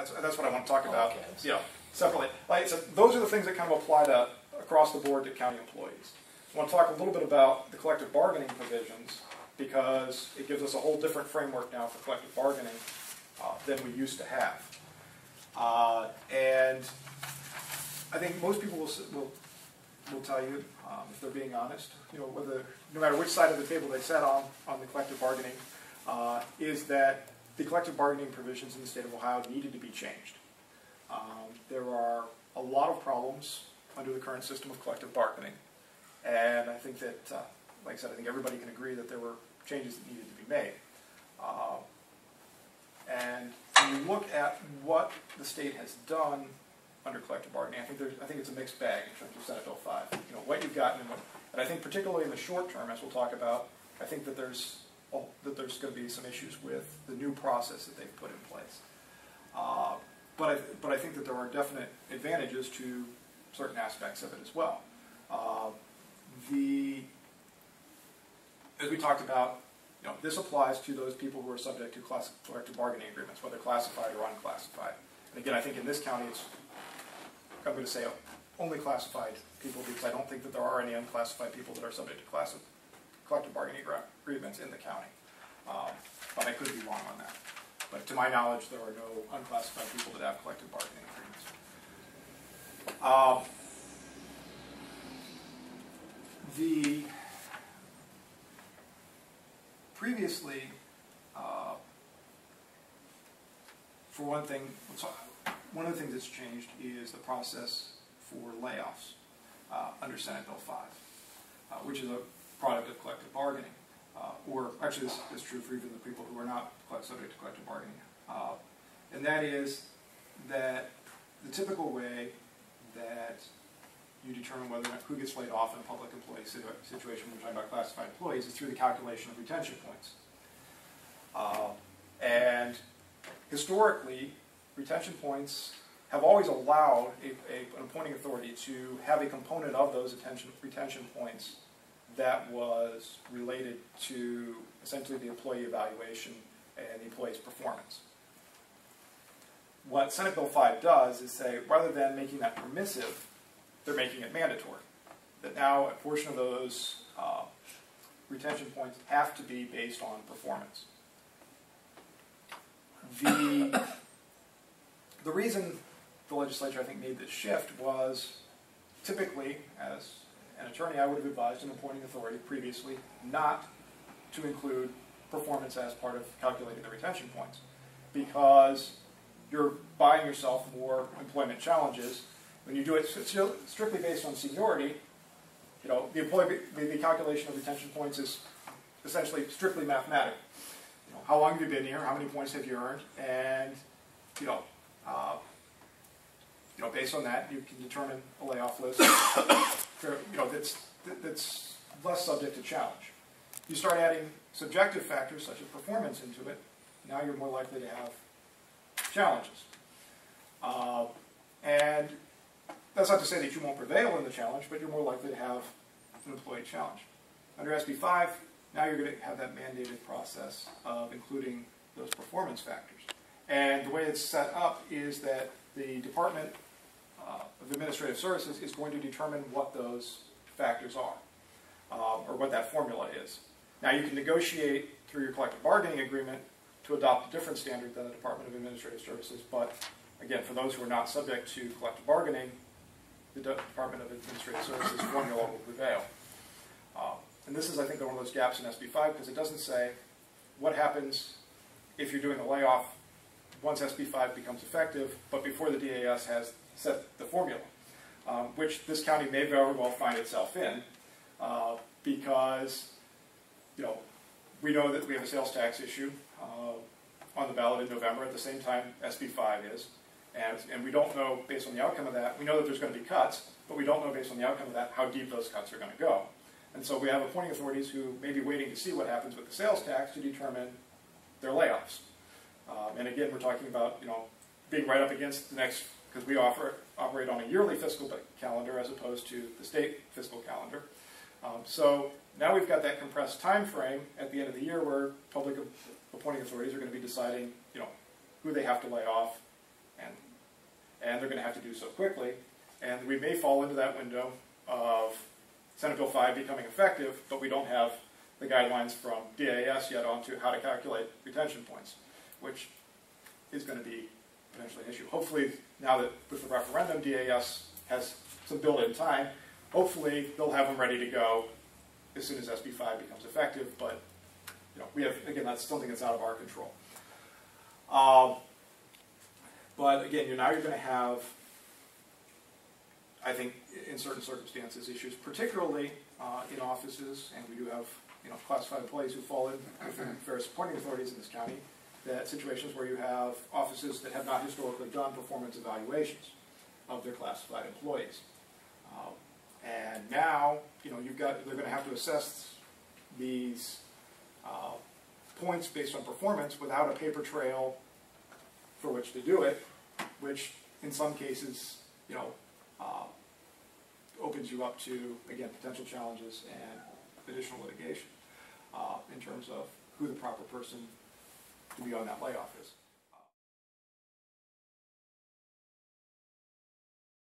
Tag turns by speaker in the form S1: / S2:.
S1: that's what I want to talk about.
S2: Okay.
S1: You know, separately. Like I said, those are the things that kind of apply to across the board to county employees. I want to talk a little bit about the collective bargaining provisions because it gives us a whole different framework now for collective bargaining than we used to have. And I think most people will tell you, if they're being honest, you know, whether no matter which side of the table they sat on the collective bargaining, is that the collective bargaining provisions in the state of Ohio needed to be changed. There are a lot of problems under the current system of collective bargaining, and I think that, like I said, I think everybody can agree that there were changes that needed to be made. And when you look at what the state has done under collective bargaining, I think it's a mixed bag in terms of Senate Bill 5. You know, what you've gotten and I think particularly in the short term, as we'll talk about, I think that there's going to be some issues with the new process that they've put in place. But I think that there are definite advantages to certain aspects of it as well. As we talked about, you know, this applies to those people who are subject to collective bargaining agreements, whether classified or unclassified. And again, I think in this county, I'm going to say only classified people because I don't think that there are any unclassified people that are subject to collective bargaining agreements in the county. But I could be wrong on that. But to my knowledge, there are no unclassified people that have collective bargaining agreements. Previously, for one thing, one of the things that's changed is the process for layoffs under Senate Bill 5, which is a product of collective bargaining. Or actually, this is true for even the people who are not subject to collective bargaining. And that is that the typical way that you determine who gets laid off in a public employee situation when we're talking about classified employees is through the calculation of retention points. And historically, retention points have always allowed an appointing authority to have a component of those retention points that was related to essentially the employee evaluation and the employee's performance. What Senate Bill 5 does is say, rather than making that permissive, they're making it mandatory. That now a portion of those retention points have to be based on performance. The reason the legislature, I think, made this shift was typically, as an attorney, I would have advised an appointing authority previously not to include performance as part of calculating the retention points because you're buying yourself more employment challenges. When you do it strictly based on seniority, you know, the calculation of retention points is essentially strictly mathematical. You know, how long have you been here? How many points have you earned? And based on that, you can determine a layoff list. That's less subject to challenge. You start adding subjective factors such as performance into it. Now you're more likely to have challenges. And that's not to say that you won't prevail in the challenge, but you're more likely to have an employee challenge. Under SB 5, now you're going to have that mandated process of including those performance factors. And the way it's set up is that the Department of Administrative Services is going to determine what those factors are, or what that formula is. Now you can negotiate through your collective bargaining agreement to adopt a different standard than the Department of Administrative Services, but again, for those who are not subject to collective bargaining, the Department of Administrative Services formula will prevail. And this is, I think, one of those gaps in SB 5 because it doesn't say what happens if you're doing a layoff once SB 5 becomes effective, but before the DAS has set the formula, which this county may very well find itself in because, you know, we know that we have a sales tax issue on the ballot in November at the same time SB 5 is. And we don't know, based on the outcome of that, we know that there's going to be cuts, but we don't know, based on the outcome of that, how deep those cuts are going to go. And so we have appointing authorities who may be waiting to see what happens with the sales tax to determine their layoffs. And again, we're talking about, you know, being right up against the next, because we operate on a yearly fiscal calendar as opposed to the state fiscal calendar. So now we've got that compressed time frame at the end of the year where public appointing authorities are going to be deciding, you know, who they have to lay off and they're going to have to do so quickly. And we may fall into that window of Senate Bill 5 becoming effective, but we don't have the guidelines from DAS yet onto how to calculate retention points, which is going to be potentially an issue. Hopefully, now that with the referendum, DAS has some built-in time, hopefully they'll have them ready to go as soon as SB 5 becomes effective, but we have, again, that's something that's out of our control. But again, now you're going to have, I think, in certain circumstances, issues, particularly in offices, and we do have classified employees who fall in within various appointing authorities in this county, that situations where you have offices that have not historically done performance evaluations of their classified employees. And now, they're going to have to assess these points based on performance without a paper trail for which to do it, which in some cases, opens you up to, again, potential challenges and additional litigation in terms of who the proper person to be on that layoff is.